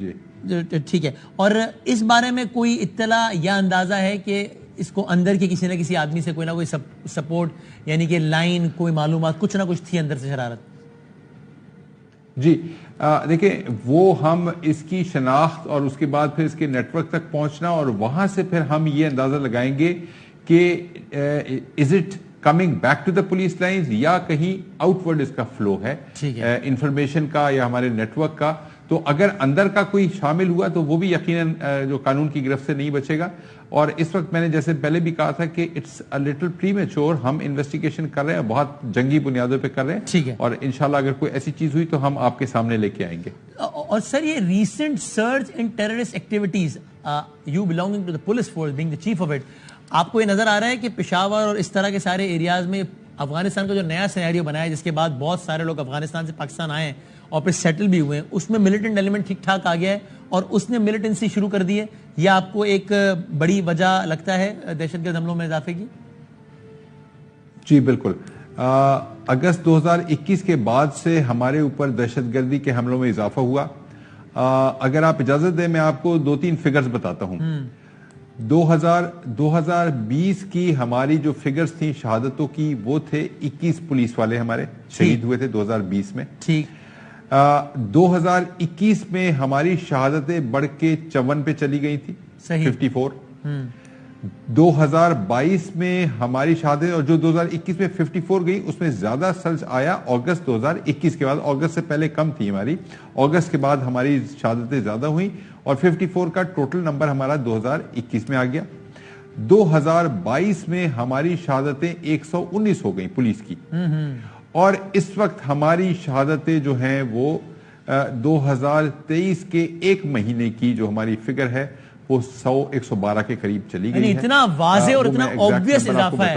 جی ٹھیک ہے. اور اس بارے میں کوئی اطلاع یا اندازہ ہے کہ اس کو اندر کے کسی نہ کسی آدمی سے کوئی نہ کوئی سپورٹ یعنی کہ لائن کوئی معلومات کچھ نہ کچھ تھی اندر سے شرارت؟ جی دیکھیں وہ ہم اس کی شناخت اور اس کے بعد پھر اس کے نیٹ ورک تک پہنچنا اور وہاں سے پھر ہم یہ اندازہ لگائیں گے کہ is it coming back to the police lines یا کہیں آؤٹ ورڈ اس کا فلو ہے انفارمیشن کا یا ہمارے نیٹ ورک کا. تو اگر اندر کا کوئی شامل ہوا تو وہ بھی یقیناً جو قانون کی گرفت سے نہیں بچے گا. اور اس وقت میں نے جیسے پہلے بھی کہا تھا کہ it's a little premature, ہم انویسٹیگیشن کر رہے ہیں, بہت جنگی بنیادوں پہ کر رہے ہیں, اور انشاءاللہ اگر کوئی ایسی چیز ہوئی تو ہم آپ کے سامنے لے کے آئیں گے. اور سر یہ recent search in terrorist activities, you belonging to the police force being the chief of it, آپ کو یہ نظر آ رہا ہے کہ پشاور اور اس طرح کے سارے ایریاز میں افغانستان کا جو نیا سینیریو بنا ہے جس کے بعد بہت سارے لوگ افغانستان سے پاکستان آئے ہیں اور پھر سیٹل بھی ہوئے ہیں, اس میں ملیٹنٹ ایلیمنٹ ٹھیک ٹھاک آ گیا ہے اور اس نے ملیٹنسی شروع کر دی ہے, یہ آپ کو ایک بڑی وجہ لگتا ہے دہشت گرد حملوں میں اضافے کی؟ جی بالکل. اگست 2021 کے بعد سے ہمارے اوپر دہشت گردی کے حملوں میں اضافہ ہوا. اگر آپ اجازت دیں میں آپ کو 2-3 فگرز بتاتا ہوں. 2020 کی ہماری جو فگرز تھیں شہادتوں کی وہ تھے 21 پولیس والے ہمارے شہید ہوئے تھے 2020 میں. ٹھیک. 2021 میں ہماری شہادتیں بڑھ کے 54 پہ چلی گئی تھی, 54. 2022 میں ہماری شہادتیں, اور جو 2021 میں 54 گئی اس میں زیادہ سرج آیا اگست 2021 کے بعد. اگست سے پہلے کم تھی ہماری, اگست کے بعد ہماری شہادتیں زیادہ ہوئیں اور 54 کا ٹوٹل نمبر ہمارا 2021 میں آ گیا. 2022 میں ہماری شہادتیں 119 ہو گئیں پولیس کی, اور اس وقت ہماری شہادتیں جو ہیں وہ 2023 کے ایک مہینے کی جو ہماری فگر ہے وہ 112 کے قریب چلی گئی ہے. اتنا واضح اور اتنا obvious اضافہ ہے,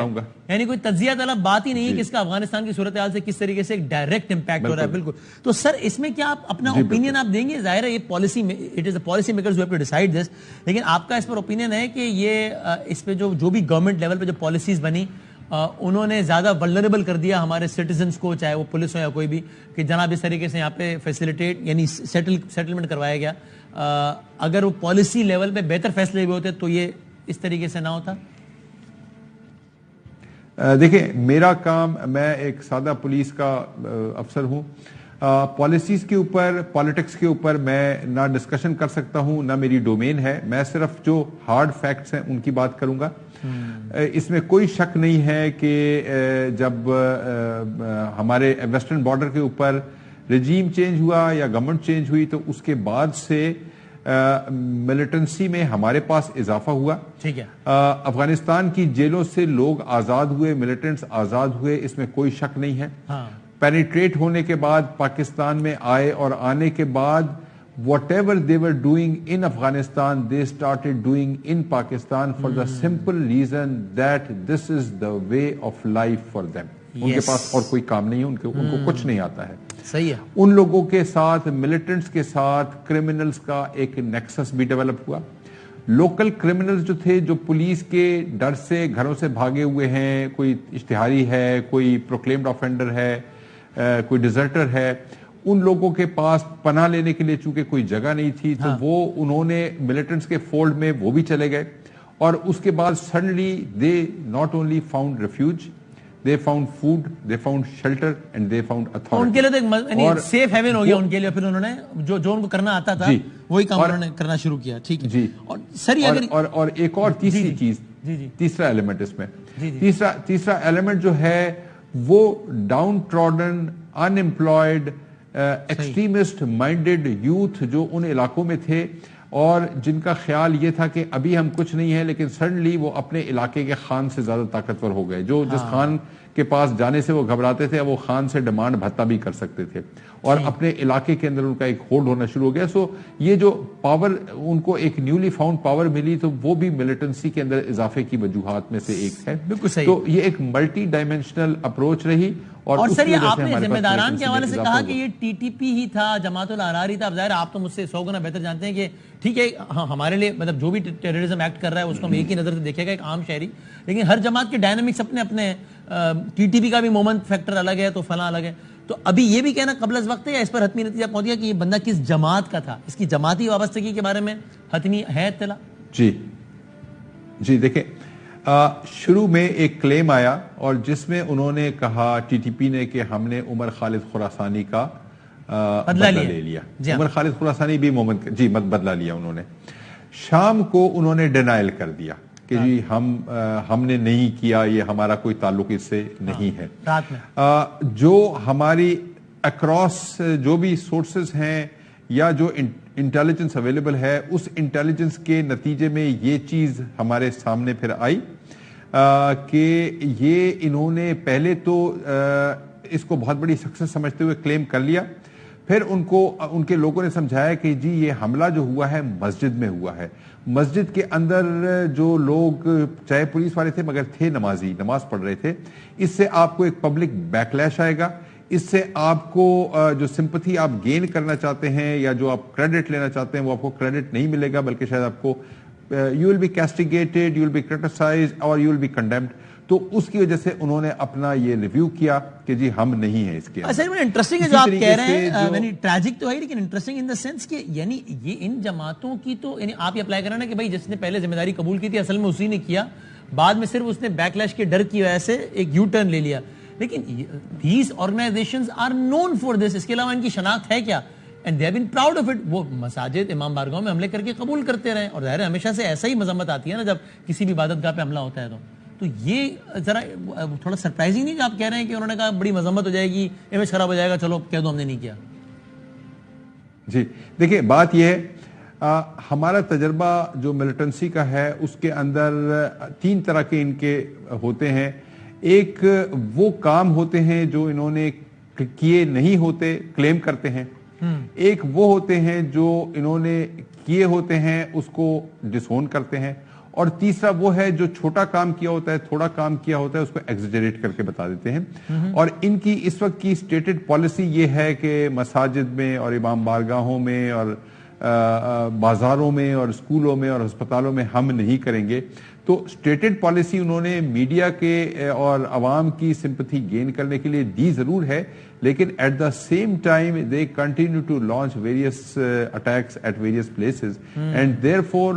یعنی کوئی تجزیہ طلب بات ہی نہیں ہے کہ اس کا افغانستان کی صورتحال سے کس طریقے سے ایک ڈائریکٹ امپیکٹ ہو رہا ہے. بالکل. تو سر اس میں کیا آپ اپنا اوپینین آپ دیں گے؟ ظاہر ہے یہ policy, it is the policy makers who have to decide this, لیکن آپ کا اس پر اوپینین ہے کہ یہ اس پہ جو بھی گورنمنٹ لیول پہ جو پالیسیز بنی انہوں نے زیادہ ولنریبل کر دیا ہمارے سٹیزنز کو, چاہے وہ پولیس ہو یا کوئی بھی, کہ جناب اس طریقے سے یہاں پہ فیسیلیٹیٹ یعنی سیٹلمنٹ کروایا گیا. اگر وہ پالیسی لیول پہ بہتر فیصلے بھی ہوتے تو یہ اس طریقے سے نہ ہوتا. دیکھیں میرا کام, میں ایک سادہ پولیس کا افسر ہوں, پالیسیز کے اوپر پالیٹکس کے اوپر میں نہ ڈسکشن کر سکتا ہوں, نہ میری ڈومین ہے. میں صرف جو ہارڈ فیکٹس ہیں ان کی بات کروں گا. اس میں کوئی شک نہیں ہے کہ جب ہمارے ویسٹرن بارڈر کے اوپر رجیم چینج ہوا یا گورنمنٹ چینج ہوئی تو اس کے بعد سے ملیٹنسی میں ہمارے پاس اضافہ ہوا. ٹھیک ہے. افغانستان کی جیلوں سے لوگ آزاد ہوئے, ملیٹنٹس آزاد ہوئے, اس میں کوئی شک نہیں ہے. پینیٹریٹ ہونے کے بعد پاکستان میں آئے اور آنے کے بعد whatever they were doing in Afghanistan they started doing in Pakistan for the simple reason that this is the way of life for them. ان کے پاس اور کوئی کام نہیں ہے, ان کو کچھ نہیں آتا ہے. صحیح ہے. ان لوگوں کے ساتھ ملیٹنٹس کے ساتھ کرمنلز کا ایک نیکسس بھی ڈیولپ ہوا. لوکل کرمنلز جو تھے جو پولیس کے ڈر سے گھروں سے بھاگے ہوئے ہیں, کوئی اشتہاری ہے, کوئی پروکلیمڈ آفینڈر ہے, کوئی ڈیزرٹر ہے, ان لوگوں کے پاس پناہ لینے کے لیے چونکہ کوئی جگہ نہیں تھی تو وہ انہوں نے ملیٹنٹس کے فولڈ میں وہ بھی چلے گئے, اور اس کے بعد suddenly they not only found refuge, they found food, they found shelter and they found authority. ان کے لیے تو ایک سیف ہیون ہو گیا ان کے لیے, پھر انہوں نے جو ان کو کرنا آتا تھا وہی کام انہوں نے کرنا شروع کیا. ٹھیک ہے جی. اور سر اور ایک اور تیسری چیز, تیسرا ایلیمنٹ اس میں, تیسرا ایلیمنٹ جو ہے وہ ڈاؤن ٹراڈن ان امپلائڈ ایکسٹریمسٹ مائنڈیڈ یوتھ جو ان علاقوں میں تھے اور جن کا خیال یہ تھا کہ ابھی ہم کچھ نہیں ہیں, لیکن سڈنلی وہ اپنے علاقے کے خان سے زیادہ طاقتور ہو گئے. جو جس خان کے پاس جانے سے وہ گھبراتے تھے وہ خان سے ڈیمانڈ بھتا بھی کر سکتے تھے, اور اپنے علاقے کے اندر ان کا ایک ہولڈ ہونا شروع ہو گیا. سو یہ جو پاور ان کو ایک نیولی فاؤنڈ پاور ملی تو وہ بھی ملیٹنسی کے اندر اضافے کی وجوہات میں سے ایک ہے. بالکل صحیح. تو یہ ایک ملٹی ڈائمینشنل اپروچ رہی. اور سر یہ آپ نے ذمہ داران کے حوالے سے کہا کہ یہ ٹی ٹی پی ہی تھا, جماعت الاحرار ہی تھا. اب ظاہر آپ تو مجھ سے 100 گنا بہتر جانتے ہیں کہ ٹھیک ہے ہمارے لیے مطلب جو بھی ٹیررزم ایکٹ کر رہا ہے اس کو ہم ایک ہی نظر سے دیکھے گا ایک عام شہری, لیکن ہر جماعت کے ڈائنامکس اپنے اپنے ہیں. ٹی ٹی پی کا بھی مومنٹ فیکٹر الگ ہے تو فلاں الگ ہے. تو ابھی یہ بھی کہنا قبل از وقت ہے یا اس پر حتمی نتیجہ پہنچ گیا کہ یہ بندہ کس جماعت کا تھا؟ اس کی جماعتی وابستگی کے بارے میں حتمی ہے اطلاع؟ جی دیکھیں، شروع میں ایک کلیم آیا اور جس میں انہوں نے کہا ٹی ٹی پی نے کہ ہم نے عمر خالد خراسانی کا بدلہ لے لیا. عمر خالد خراسانی بھی بدلہ لیا انہوں نے. شام کو انہوں نے ڈینائل کر دیا کہ جی ہم نے نہیں کیا، یہ ہمارا کوئی تعلق اس سے نہیں ہے. جو ہماری اکراس جو بھی سورسز ہیں یا جو انٹیلیجنس اویلیبل ہے، اس انٹیلیجنس کے نتیجے میں یہ چیز ہمارے سامنے پھر آئی کہ یہ انہوں نے پہلے تو اس کو بہت بڑی سکسس سمجھتے ہوئے کلیم کر لیا. پھر ان کے لوگوں نے سمجھایا کہ جی یہ حملہ جو ہوا ہے مسجد میں ہوا ہے. مسجد کے اندر جو لوگ چاہے پولیس والے تھے مگر تھے نمازی، نماز پڑھ رہے تھے. اس سے آپ کو ایک پبلک بیکلیش آئے گا، اس سے آپ کو جو سمپتھی آپ گین کرنا چاہتے ہیں یا جو آپ کریڈٹ لینا چاہتے ہیں وہ آپ کو کریڈٹ نہیں ملے گا، بلکہ شاید آپ کو you will be castigated, you will be criticized or you will be condemned. تو اس کی وجہ سے انہوں نے اپنا یہ ریویو کیا کہ جی ہم نہیں ہیں اس کے. اصل میں انٹرسٹنگ ہے جو آپ کہہ رہے ہیں، یعنی ٹریجک تو ہے لیکن انٹرسٹنگ ان دا سینس کہ یعنی یہ ان جماعتوں کی تو یعنی آپ یہ اپلائی کرنا کہ بھائی جس نے پہلے ذمہ داری قبول کی تھی اصل میں اسی نے کیا، بعد میں صرف اس نے بیک لیش کے ڈر کی وجہ سے ایک یو ٹرن لے لیا. لیکن these organizations are known for this. اس کے علاوہ ان کی شناخت ہے کیا؟ and they have been proud of it. وہ مساجد امام بارگاہوں میں حملے کر کے قبول کرتے رہے اور ظاہر ہے ہمیشہ سے ایسا ہی مذمت آتی ہے نا جب کسی بھی عبادت گاہ پہ حملہ ہوتا ہے. تو یہ ذرا تھوڑا سرپرائزنگ نہیں کہ آپ کہہ رہے ہیں کہ انہوں نے کہا بڑی مذمت ہو جائے گی، امیج خراب ہو جائے گا، چلو کہہ دو ہم نے نہیں کیا. جی دیکھیں بات یہ ہے، ہمارا تجربہ جو ملیٹنسی کا ہے اس کے اندر 3 طرح کے ان کے ہوتے ہیں. ایک وہ کام ہوتے ہیں جو انہوں نے کیے نہیں ہوتے، کلیم کرتے ہیں. ایک وہ ہوتے ہیں جو انہوں نے کیے ہوتے ہیں اس کو ڈس اون کرتے ہیں. اور تیسرا وہ ہے جو چھوٹا کام کیا ہوتا ہے، تھوڑا کام کیا ہوتا ہے، اس کو ایگزیجریٹ کر کے بتا دیتے ہیں. اور ان کی اس وقت کی اسٹیٹڈ پالیسی یہ ہے کہ مساجد میں اور امام بارگاہوں میں اور بازاروں میں اور اسکولوں میں اور ہسپتالوں میں ہم نہیں کریں گے. تو اسٹیٹڈ پالیسی انہوں نے میڈیا کے اور عوام کی سمپتھی گین کرنے کے لیے دی ضرور ہے، لیکن at the same time they continue to launch various attacks at various places and therefore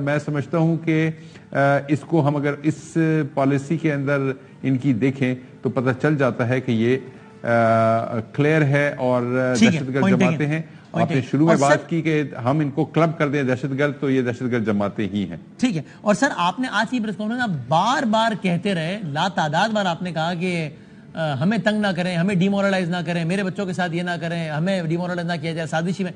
میں سمجھتا ہوں کہ اس کو ہم اگر اس پالیسی کے اندر ان کی دیکھیں تو پتہ چل جاتا ہے کہ یہ کلیئر ہے اور دہشت گرد جماعتیں ہیں. آپ نے شروع میں بات کی کہ ہم ان کو کلب کر دیں دہشت گرد، تو یہ دہشت گرد جماعتیں ہی ہیں. ٹھیک ہے. اور سر آپ نے آج کی پریس کانفرنس میں بار بار کہتے رہے، لا تعداد بار آپ نے کہا کہ ہمیں تنگ نہ کریں، ہمیں ڈیمورلائز نہ کریں، میرے بچوں کے ساتھ یہ نہ کریں، ہمیں ڈیمورلائز نہ کیا جائے سازشی میں.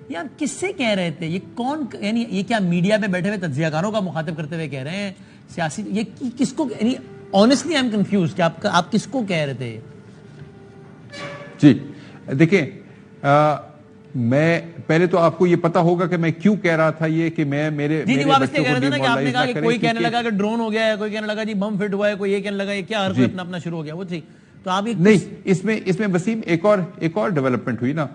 یہ آپ کس سے کہہ رہے تھے؟ یہ کون، یعنی یہ کیا میڈیا پہ بیٹھے ہوئے تجزیہ کاروں کا مخاطب کرتے ہوئے کہہ رہے ہیں سیاسی؟ یہ کس کو، یعنی آنیسٹلی آئی ایم کنفیوزڈ کہ آپ کس کو کہہ رہے تھے؟ جی دیکھیں، میں پہلے تو آپ کو یہ پتا ہوگا کہ میں کیوں کہہ رہا تھا یہ کہ میں میرے بچوں کو ڈیمورلائز نہ کریں. کوئی کہنے لگا کہ ڈرون ہو گیا ہے، کوئی کہنے لگا جی بم فٹ ہوا ہے، کوئی یہ کہنے لگا یہ کیا ہر کوئی اپنا شروع ہو گیا. وہ ٹھیک تو آپ نہیں، اس میں وسیم ایک اور ڈیولپمنٹ ہوئی نا.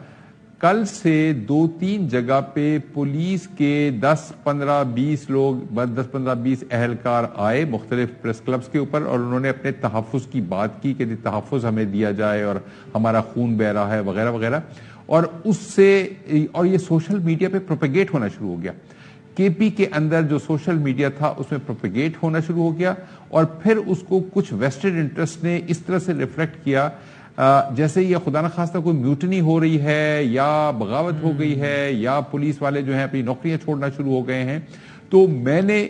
کل سے 2-3 جگہ پہ پولیس کے 10-15-20 لوگ 10-15-20 اہلکار آئے مختلف پریس کلبز کے اوپر اور انہوں نے اپنے تحفظ کی بات کی کہ تحفظ ہمیں دیا جائے اور ہمارا خون بہ رہا ہے وغیرہ وغیرہ. اور اس سے اور یہ سوشل میڈیا پہ پروپیگیٹ ہونا شروع ہو گیا. کے پی کے اندر جو سوشل میڈیا تھا اس میں پروپیگیٹ ہونا شروع ہو گیا اور پھر اس کو کچھ ویسٹڈ انٹرسٹ نے اس طرح سے ریفلیکٹ کیا جیسے یہ خدا نخواستہ کوئی میوٹنی ہو رہی ہے یا بغاوت ہو گئی ہے یا پولیس والے جو ہیں اپنی نوکریاں چھوڑنا شروع ہو گئے ہیں. تو میں نے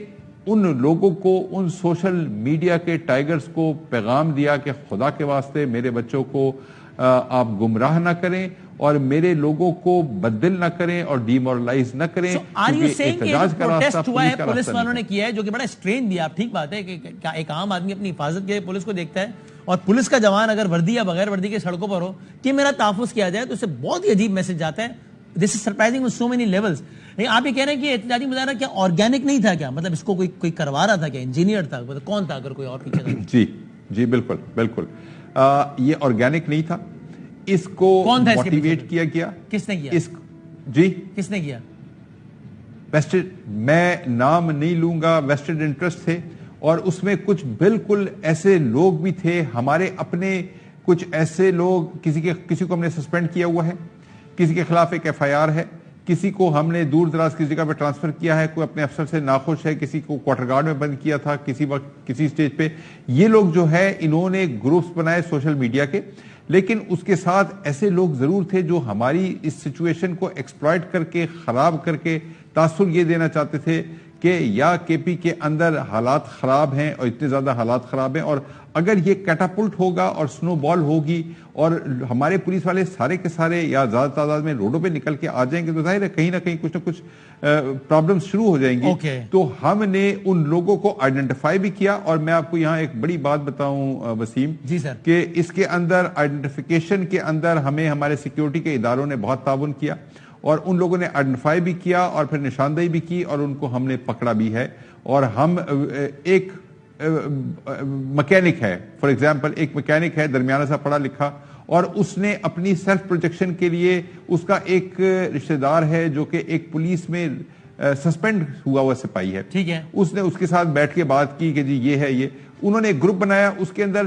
ان لوگوں کو، ان سوشل میڈیا کے ٹائیگرز کو پیغام دیا کہ خدا کے واسطے میرے بچوں کو آپ گمراہ نہ کریں اور میرے لوگوں کو بدل نہ کریں اور ڈیمورلائز نہ کریں. احتجاج کا راستہ پولیس والوں نے کیا ہے جو کہ بڑا اسٹرین دیا. آپ ٹھیک بات ہے کہ ایک عام آدمی اپنی حفاظت کے پولیس کو دیکھتا ہے اور پولیس کا جوان اگر وردی یا بغیر وردی کے سڑکوں پر ہو کہ میرا تحفظ کیا جائے تو اسے بہت ہی عجیب میسج جاتا ہے. This is surprising with so many levels. آپ یہ کہہ رہے ہیں کہ احتجاجی مظاہرہ کیا آرگینک نہیں تھا کیا؟ مطلب اس کو کوئی کروا رہا تھا کیا؟ انجینئر تھا؟ کون تھا اگر کوئی اور پیچھے تھا؟ جی بالکل یہ آرگینک نہیں تھا. اس کو موٹیویٹ کیا گیا. کس نے کیا؟ جی کس نے کیا؟ ویسٹڈ، میں نام نہیں لوں گا، ویسٹڈ انٹرسٹ تھے اور اس میں کچھ بالکل ایسے لوگ بھی تھے ہمارے اپنے کچھ ایسے لوگ کسی کو ہم نے سسپینڈ کیا ہوا ہے, کسی کے خلاف ایک FIR ہے, کسی کو ہم نے دور دراز کسی جگہ پہ ٹرانسفر کیا ہے, کوئی اپنے افسر سے ناخوش ہے, کسی کو کوارٹر گارڈ میں بند کیا تھا کسی وقت کسی سٹیج پہ. یہ لوگ جو ہے انہوں نے گروپس بنائے سوشل میڈیا کے, لیکن اس کے ساتھ ایسے لوگ ضرور تھے جو ہماری اس سچویشن کو ایکسپلائٹ کر کے, خراب کر کے تاثر یہ دینا چاہتے تھے کہ یا KP کے اندر حالات خراب ہیں اور اتنے زیادہ حالات خراب ہیں, اور اگر یہ کیٹاپلٹ ہوگا اور سنو بال ہوگی اور ہمارے پولیس والے سارے کے سارے یا زیادہ تعداد میں روڈوں پہ نکل کے آ جائیں گے تو ظاہر ہے کہیں نہ کہیں کچھ نہ کچھ پرابلمز شروع ہو جائیں گی. تو ہم نے ان لوگوں کو آئیڈینٹیفائی بھی کیا, اور میں آپ کو یہاں ایک بڑی بات بتاؤں وسیم, جی سر, کہ اس کے اندر آئیڈینٹیفیکیشن کے اندر ہمیں ہمارے سیکیورٹی کے اداروں نے بہت تعاون کیا, اور ان لوگوں نے آئیڈینٹیفائی بھی کیا اور پھر نشاندہی بھی کی, اور ان کو ہم نے پکڑا بھی ہے. اور ہم ایک مکینک ہے, فار ایگزامپل ایک مکینک ہے درمیانہ سا پڑھا لکھا, اور اس نے اپنی سیلف پروٹیکشن کے لیے, اس کا ایک رشتہ دار ہے جو کہ ایک پولیس میں سسپینڈ ہوا ہوا سپاہی ہے, ٹھیک ہے, اس نے اس کے ساتھ بیٹھ کے بات کی کہ جی یہ ہے یہ. انہوں نے ایک گروپ بنایا, اس کے اندر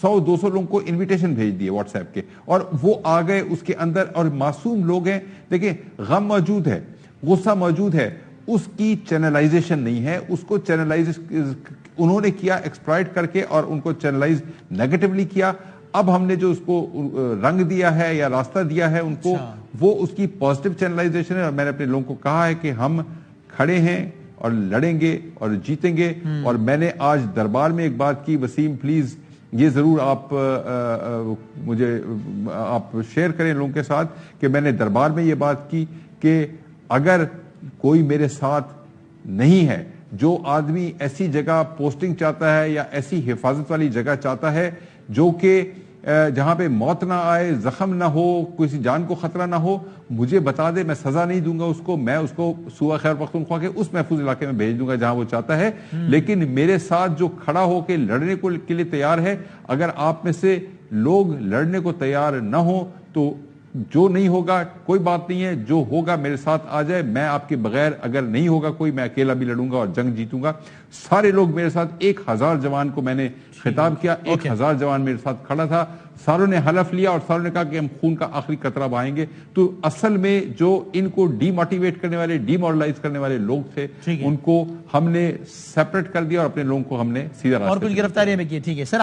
100-200 لوگوں کو انویٹیشن بھیج دیے واٹس ایپ کے, اور وہ آ گئے اس کے اندر, اور معصوم لوگ ہیں. دیکھیں غم موجود ہے, غصہ موجود ہے, اس کی چینلائزیشن نہیں ہے, اس کو چینلائز انہوں نے کیا ایکسپلائٹ کر کے, اور ان کو چینلائز نیگیٹولی کیا. اب ہم نے جو اس کو رنگ دیا ہے یا راستہ دیا ہے ان کو, وہ اس کی پازیٹیو چینلائزیشن ہے. اور میں نے اپنے لوگوں کو کہا ہے کہ ہم کھڑے ہیں اور لڑیں گے اور جیتیں گے. اور میں نے آج دربار میں ایک بات کی, وسیم پلیز یہ ضرور آپ مجھے آپ شیئر کریں لوگوں کے ساتھ, کہ میں نے دربار میں یہ بات کی کہ اگر کوئی میرے ساتھ نہیں ہے, جو آدمی ایسی جگہ پوسٹنگ چاہتا ہے یا ایسی حفاظت والی جگہ چاہتا ہے جو کہ جہاں پہ موت نہ آئے, زخم نہ ہو, کسی جان کو خطرہ نہ ہو, مجھے بتا دے, میں سزا نہیں دوں گا اس کو, میں اس کو صوبہ خیبر پختونخوا کے اس محفوظ علاقے میں بھیج دوں گا جہاں وہ چاہتا ہے. لیکن میرے ساتھ جو کھڑا ہو کے لڑنے کے لیے تیار ہے, اگر آپ میں سے لوگ لڑنے کو تیار نہ ہو تو جو نہیں ہوگا کوئی بات نہیں ہے, جو ہوگا میرے ساتھ آ جائے, میں آپ کے بغیر اگر نہیں ہوگا کوئی, میں اکیلا بھی لڑوں گا اور جنگ جیتوں گا. سارے لوگ میرے ساتھ, 1000 جوان کو میں نے خطاب کیا, 1000 جوان میرے ساتھ کھڑا تھا, ساروں نے حلف لیا اور ساروں نے کہا کہ ہم خون کا آخری قطرہ بہائیں گے. تو اصل میں جو ان کو ڈی موٹیویٹ کرنے والے, ڈی مورلائز کرنے والے لوگ تھے, ان کو ہم نے سیپریٹ کر دیا اور اپنے لوگوں کو ہم نے سیدھا راستہ. اور کچھ گرفتاریاں بھی کی, ٹھیک ہے سر.